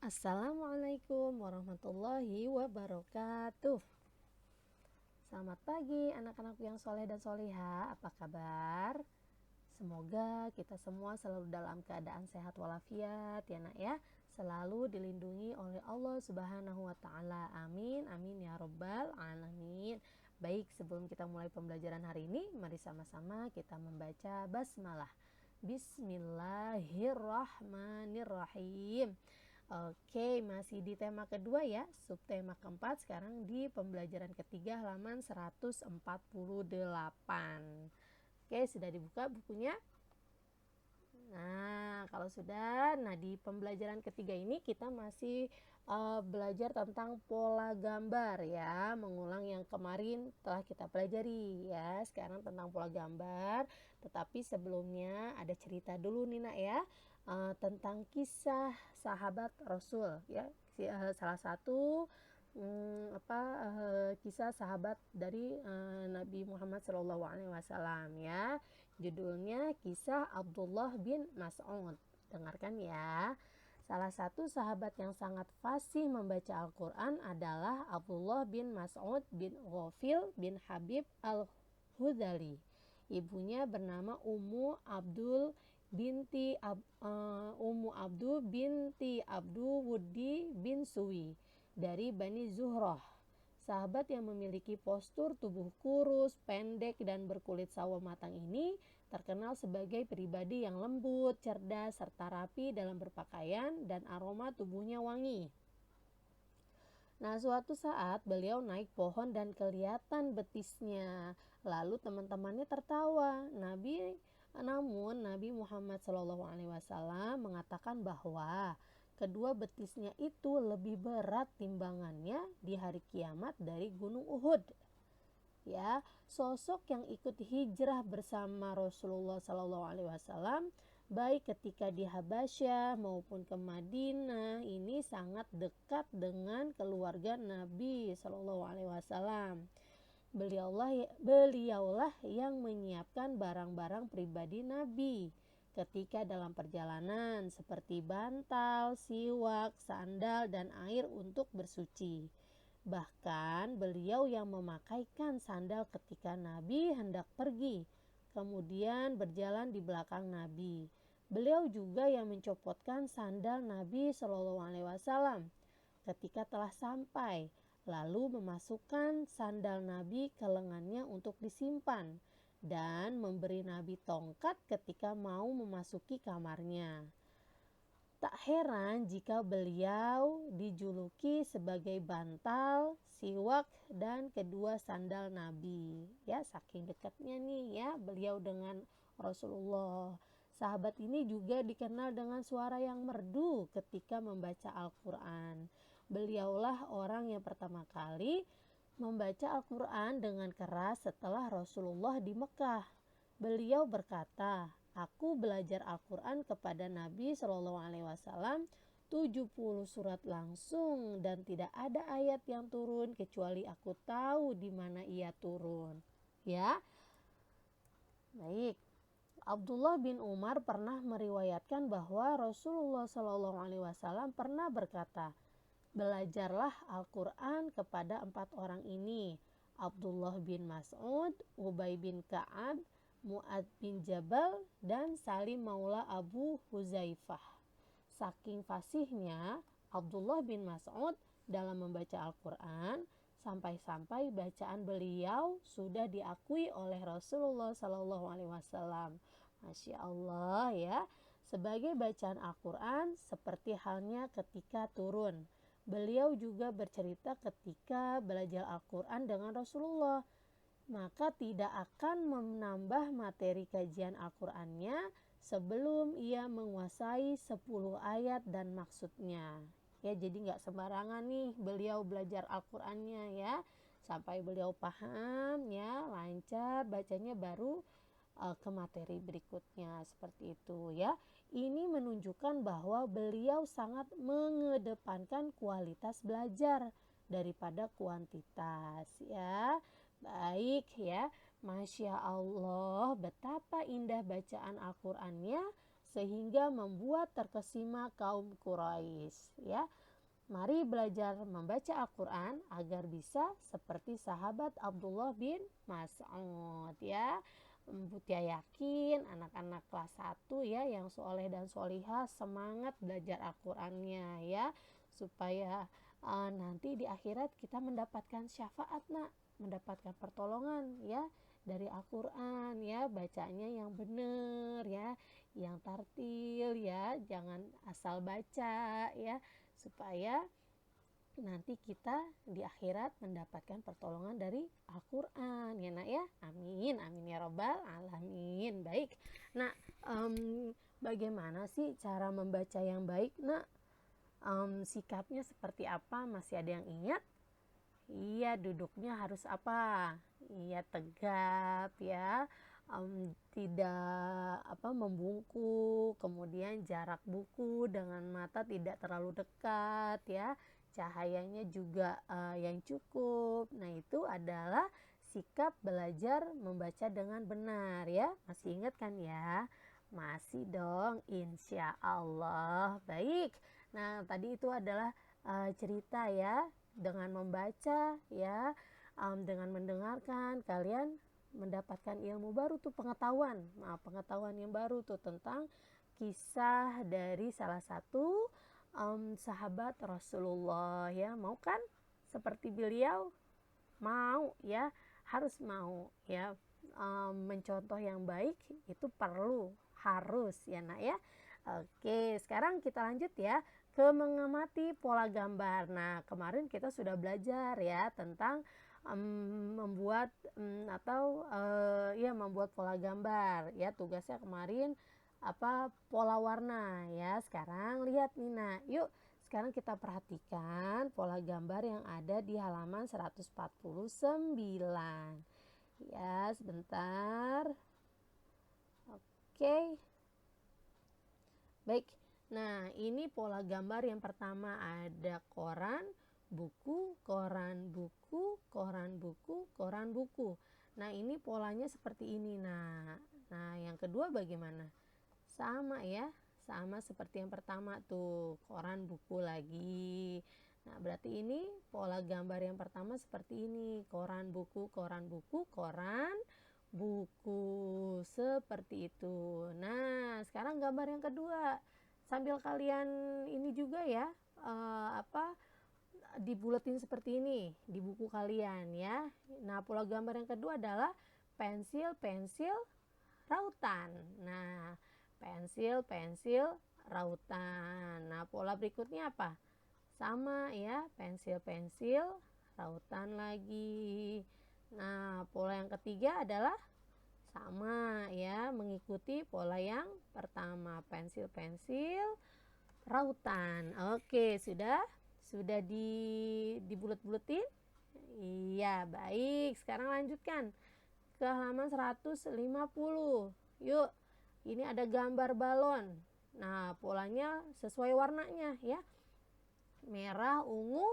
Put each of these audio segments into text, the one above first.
Assalamualaikum warahmatullahi wabarakatuh. Selamat pagi anak-anak yang soleh dan soleha. Apa kabar? Semoga kita semua selalu dalam keadaan sehat walafiat ya nak ya. Selalu dilindungi oleh Allah Subhanahu wa taala. Amin amin ya rabbal alamin. Baik, sebelum kita mulai pembelajaran hari ini, mari sama-sama kita membaca basmalah. Bismillahirrahmanirrahim. Oke, masih di tema kedua ya, subtema keempat, sekarang di pembelajaran ketiga halaman 148. Oke, sudah dibuka bukunya? Nah, kalau sudah, di pembelajaran ketiga ini kita masih belajar tentang pola gambar ya, mengulang yang kemarin telah kita pelajari ya. Sekarang tentang pola gambar, tetapi sebelumnya ada cerita dulu nih nak ya, tentang kisah sahabat Rasul ya. Salah satu kisah sahabat dari Nabi Muhammad SAW ya. Judulnya kisah Abdullah bin Mas'ud. Dengarkan ya. Salah satu sahabat yang sangat fasih membaca Al-Quran adalah Abdullah bin Mas'ud bin Ghafil bin Habib Al-Hudhali. Ibunya bernama Ummu Abdul binti Abdu Wuddi bin Suwi dari Bani Zuhrah. Sahabat yang memiliki postur tubuh kurus, pendek, dan berkulit sawo matang ini terkenal sebagai pribadi yang lembut, cerdas, serta rapi dalam berpakaian dan aroma tubuhnya wangi. Nah, suatu saat beliau naik pohon dan kelihatan betisnya. Lalu teman-temannya tertawa. Namun Nabi Muhammad SAW mengatakan bahwa kedua betisnya itu lebih berat timbangannya di hari kiamat dari gunung Uhud. Ya, sosok yang ikut hijrah bersama Rasulullah SAW baik ketika di Habasyah maupun ke Madinah ini sangat dekat dengan keluarga Nabi SAW. Beliaulah yang menyiapkan barang-barang pribadi Nabi ketika dalam perjalanan seperti bantal, siwak, sandal, dan air untuk bersuci. Bahkan beliau yang memakaikan sandal ketika Nabi hendak pergi, kemudian berjalan di belakang Nabi. Beliau juga yang mencopotkan sandal Nabi SAW ketika telah sampai, lalu memasukkan sandal Nabi ke lengannya untuk disimpan, dan memberi Nabi tongkat ketika mau memasuki kamarnya. Tak heran jika beliau dijuluki sebagai bantal, siwak, dan kedua sandal Nabi. Ya, saking dekatnya nih ya beliau dengan Rasulullah. Sahabat ini juga dikenal dengan suara yang merdu ketika membaca Al-Quran. Beliaulah orang yang pertama kali membaca Al-Quran dengan keras setelah Rasulullah di Mekah. Beliau berkata, "Aku belajar Al-Quran kepada Nabi SAW 70 surat langsung dan tidak ada ayat yang turun kecuali aku tahu di mana ia turun." Ya. Baik. Abdullah bin Umar pernah meriwayatkan bahwa Rasulullah SAW pernah berkata, "Belajarlah Al-Quran kepada 4 orang ini, Abdullah bin Mas'ud, Ubay bin Ka'ab, Mu'ad bin Jabal, dan Salim maula Abu Huzaifah." Saking fasihnya Abdullah bin Mas'ud dalam membaca Al-Quran, sampai-sampai bacaan beliau sudah diakui oleh Rasulullah SAW. Masya Allah ya, sebagai bacaan Al-Quran seperti halnya ketika turun. Beliau juga bercerita ketika belajar Al-Quran dengan Rasulullah, maka tidak akan menambah materi kajian Al-Qurannya sebelum ia menguasai 10 ayat dan maksudnya. Ya, jadi nggak sembarangan nih beliau belajar Al-Qurannya ya. Sampai beliau paham ya, lancar bacanya baru ke materi berikutnya seperti itu ya. Ini menunjukkan bahwa beliau sangat mengedepankan kualitas belajar daripada kuantitas ya. Baik ya, Masya Allah, betapa indah bacaan Al-Qurannya sehingga membuat terkesima kaum Quraisy, ya. Mari belajar membaca Al-Quran agar bisa seperti sahabat Abdullah bin Mas'ud, ya. Butia yakin anak-anak kelas 1 ya yang soleh dan solihah semangat belajar Al-Qurannya, ya, supaya nanti di akhirat kita mendapatkan syafaat, nak, mendapatkan pertolongan, ya, dari Al-Quran, ya. Bacanya yang benar, ya, yang tartil, ya, jangan asal baca, ya, supaya nanti kita di akhirat mendapatkan pertolongan dari Al-Quran, ya, nak, ya. Amin, amin ya robbal alamin. Baik, nah, bagaimana sih cara membaca yang baik, nak? Sikapnya seperti apa? Masih ada yang ingat? Iya, duduknya harus apa? Iya, tegap, ya. Tidak membungkuk, kemudian jarak buku dengan mata tidak terlalu dekat, ya, cahayanya juga yang cukup. Nah, itu adalah sikap belajar membaca dengan benar, ya. Masih ingat kan, ya? Masih dong, insya Allah. Baik, nah tadi itu adalah cerita, ya. Dengan membaca, ya, dengan mendengarkan, kalian mendapatkan ilmu baru tuh, pengetahuan yang baru tuh tentang kisah dari salah satu sahabat Rasulullah, ya. Mau kan seperti beliau? Mau, ya, harus mau, ya. Mencontoh yang baik itu harus, ya, nak, ya. Oke, sekarang kita lanjut, ya, ke mengamati pola gambar. Nah, kemarin kita sudah belajar, ya, tentang membuat membuat pola gambar, ya. Tugasnya kemarin pola warna, ya. Sekarang lihat nih, nah, yuk sekarang kita perhatikan pola gambar yang ada di halaman 149, ya. Sebentar. Oke, baik. Nah, ini pola gambar yang pertama, ada koran, buku, koran, buku, koran, buku, koran, buku. Nah, ini polanya seperti ini. Nah, yang kedua bagaimana? Sama, ya, sama seperti yang pertama tuh, koran, buku lagi. Nah, berarti ini pola gambar yang pertama seperti ini, koran, buku, koran, buku, koran, buku, seperti itu. Nah, sekarang gambar yang kedua. Sambil kalian ini juga, ya, dibuletin seperti ini di buku kalian, ya. Nah, pola gambar yang kedua adalah pensil, rautan. Nah, pensil, rautan. Nah, pola berikutnya apa? Sama, ya, pensil, rautan lagi. Nah, pola yang ketiga adalah sama, ya, mengikuti pola yang pertama, pensil, rautan. Oke, sudah dibulet-buletin? Iya, baik. Sekarang lanjutkan ke halaman 150. Yuk, ini ada gambar balon. Nah, polanya sesuai warnanya, ya. Merah, ungu,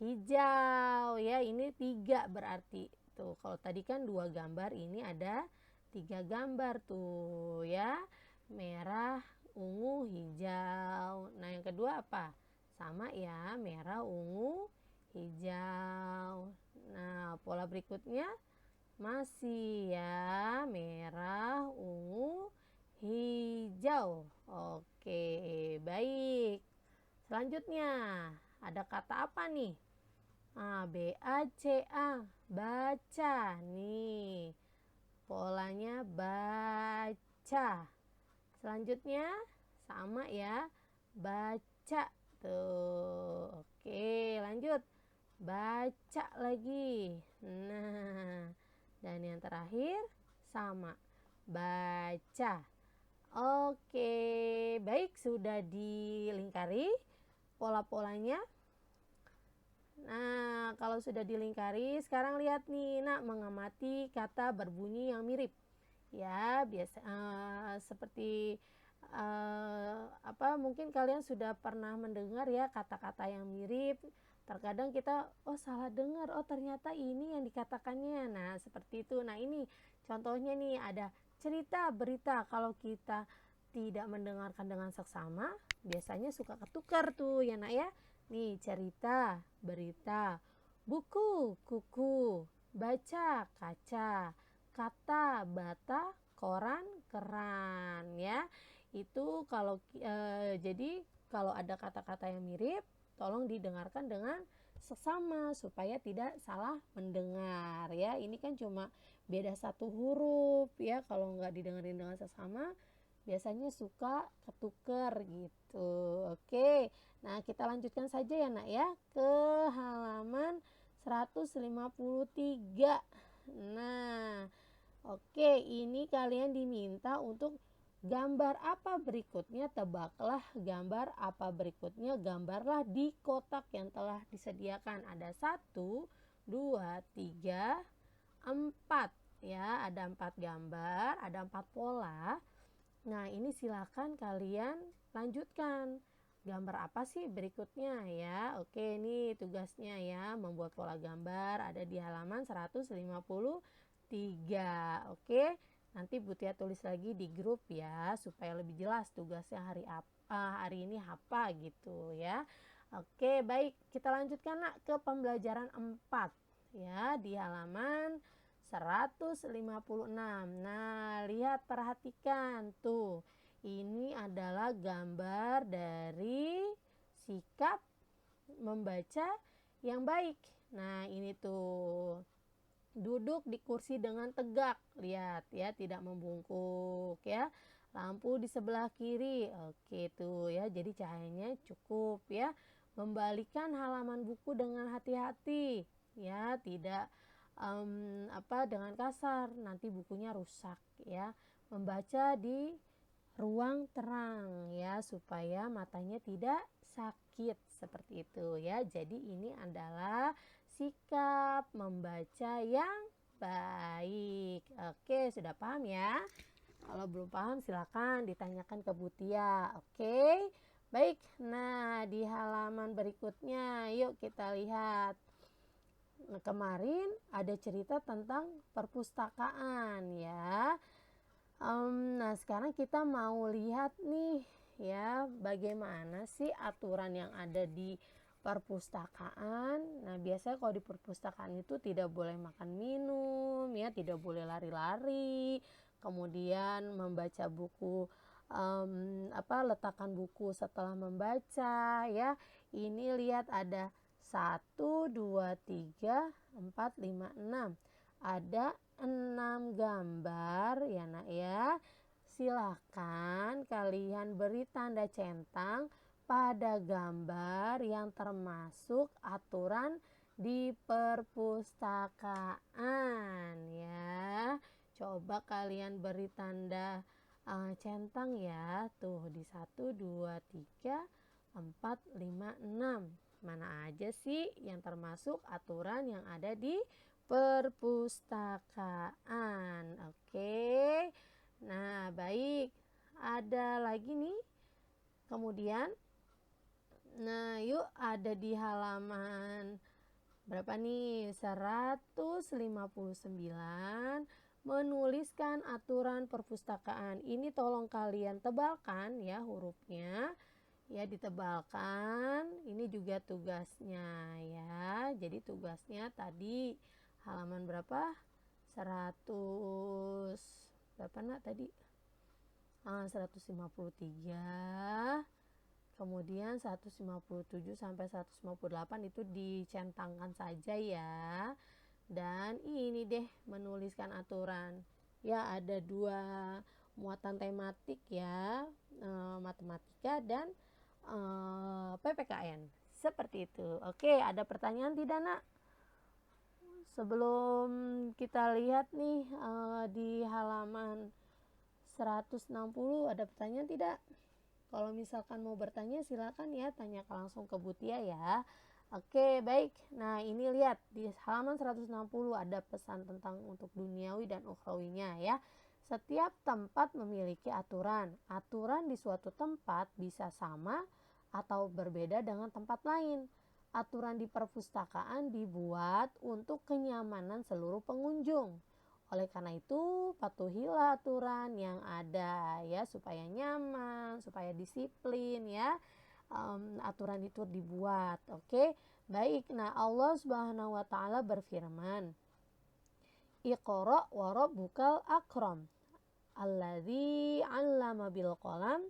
hijau, ya. Ini 3 berarti. Tuh, kalau tadi kan 2 gambar, ini ada 3 gambar tuh, ya. Merah, ungu, hijau. Nah, yang kedua apa? Sama, ya, merah, ungu, hijau. Nah, pola berikutnya masih, ya, merah, ungu, hijau. Oke, baik. Selanjutnya ada kata apa nih? BACA, baca. Nih, polanya baca. Selanjutnya sama, ya, baca tuh. Oke, lanjut, baca lagi. Nah, dan yang terakhir sama, baca. Oke, baik, sudah dilingkari pola-polanya. Nah, kalau sudah dilingkari, sekarang lihat nih, nak, mengamati kata berbunyi yang mirip, ya. Biasa seperti mungkin kalian sudah pernah mendengar, ya, kata-kata yang mirip. Terkadang kita salah dengar, ternyata ini yang dikatakannya. Nah, seperti itu. Nah, ini contohnya nih, ada cerita, berita. Kalau kita tidak mendengarkan dengan seksama, biasanya suka ketukar tuh ya nak ya. Nih cerita, berita, buku, kuku, baca, kaca, kata, bata, koran, keran ya. Itu kalau jadi kalau ada kata-kata yang mirip, tolong didengarkan dengan seksama supaya tidak salah mendengar ya. Ini kan cuma beda satu huruf ya, kalau nggak didengerin dengan seksama biasanya suka ketuker gitu. Oke, nah kita lanjutkan saja ya nak ya ke halaman 153. Nah, oke, ini kalian diminta untuk gambar apa berikutnya, tebaklah gambar apa berikutnya, gambarlah di kotak yang telah disediakan. Ada 1, 2, 3, 4 ya, ada 4 gambar, ada 4 pola. Nah, ini silakan kalian lanjutkan. Gambar apa sih berikutnya ya? Oke, ini tugasnya ya, membuat pola gambar ada di halaman 153. Oke, nanti Butia tulis lagi di grup ya, supaya lebih jelas tugasnya hari ini apa gitu ya. Oke, baik, kita lanjutkan nak ke pembelajaran 4 ya, di halaman 156. Nah, lihat, perhatikan tuh. Ini adalah gambar dari sikap membaca yang baik. Nah, ini tuh. Duduk di kursi dengan tegak. Lihat ya, tidak membungkuk ya. Lampu di sebelah kiri. Oke tuh ya, jadi cahayanya cukup ya. Membalikan halaman buku dengan hati-hati. Ya, tidak dengan kasar, nanti bukunya rusak ya. Membaca di ruang terang ya, supaya matanya tidak sakit seperti itu ya. Jadi ini adalah sikap membaca yang baik. Oke, sudah paham ya? Kalau belum paham silakan ditanyakan ke Butia. Oke, baik. Nah, di halaman berikutnya yuk kita lihat. Nah, kemarin ada cerita tentang perpustakaan ya. Nah, sekarang kita mau lihat nih ya, bagaimana sih aturan yang ada di perpustakaan. Nah, biasanya kalau di perpustakaan itu tidak boleh makan minum ya, tidak boleh lari-lari, kemudian membaca buku, letakkan buku setelah membaca ya. Ini lihat ada 1, 2, 3, 4, 5, 6. Ada 6 gambar ya nak ya. Silahkan kalian beri tanda centang pada gambar yang termasuk aturan di perpustakaan ya. Coba kalian beri tanda centang ya. Tuh di 1, 2, 3, 4, 5, 6. Mana aja sih yang termasuk aturan yang ada di perpustakaan. Oke. Nah, baik. Ada lagi nih. Kemudian nah, yuk ada di halaman berapa nih? 159, menuliskan aturan perpustakaan. Ini tolong kalian tebalkan ya hurufnya. Ya, ditebalkan. Ini juga tugasnya ya. Jadi tugasnya tadi halaman berapa? 100 berapa nak tadi? 153. Kemudian 157 sampai 158 itu dicentangkan saja ya. Dan ini deh menuliskan aturan. Ya, ada 2 muatan tematik ya, matematika dan PPKN. Seperti itu. Oke, ada pertanyaan tidak nak? Sebelum kita lihat nih di halaman 160 ada pertanyaan tidak? Kalau misalkan mau bertanya silakan ya, tanyakan langsung ke Butia ya. Oke, baik. Nah, ini lihat di halaman 160 ada pesan tentang untuk duniawi dan ukhrawinya ya. Setiap tempat memiliki aturan. Aturan di suatu tempat bisa sama atau berbeda dengan tempat lain. Aturan di perpustakaan dibuat untuk kenyamanan seluruh pengunjung. Oleh karena itu, patuhilah aturan yang ada ya supaya nyaman, supaya disiplin ya. Aturan itu dibuat, oke? Baik. Nah, Allah Subhanahu wa taala berfirman, "Iqra wa rabbukal akram, alladzi 'allama bil qalam,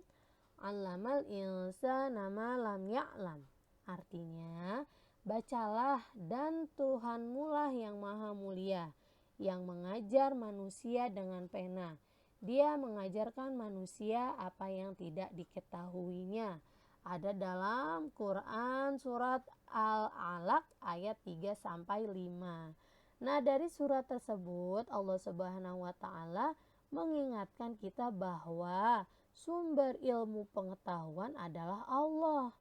'allamal insana ma lam ya'lam." Artinya, bacalah dan Tuhanmu lah yang maha mulia, yang mengajar manusia dengan pena. Dia mengajarkan manusia apa yang tidak diketahuinya. Ada dalam Quran surat Al-Alaq ayat 3 sampai 5. Nah, dari surat tersebut Allah Subhanahu wa taala mengingatkan kita bahwa sumber ilmu pengetahuan adalah Allah.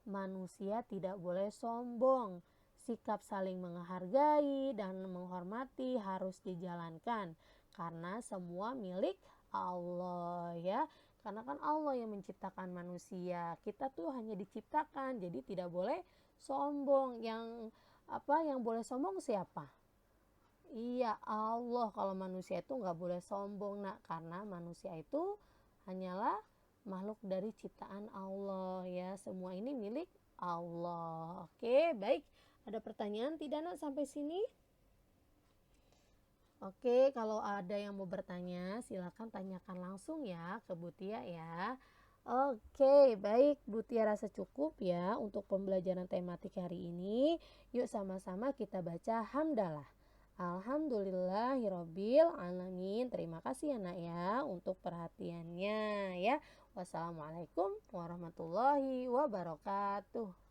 Manusia tidak boleh sombong. Sikap saling menghargai dan menghormati harus dijalankan karena semua milik Allah ya. Karena kan Allah yang menciptakan manusia. Kita tuh hanya diciptakan, jadi tidak boleh sombong. Yang boleh sombong siapa? Iya, Allah. Kalau manusia itu nggak boleh sombong, nak, karena manusia itu hanyalah makhluk dari ciptaan Allah ya. Semua ini milik Allah. Oke, baik. Ada pertanyaan tidak, nak, sampai sini? Oke, kalau ada yang mau bertanya, silakan tanyakan langsung ya ke Butia ya. Oke, baik, Butia rasa cukup ya untuk pembelajaran tematik hari ini. Yuk sama-sama kita baca hamdalah. Alhamdulillahirabbil alamin. Terima kasih ya, nak, ya untuk perhatiannya ya. Wassalamualaikum warahmatullahi wabarakatuh.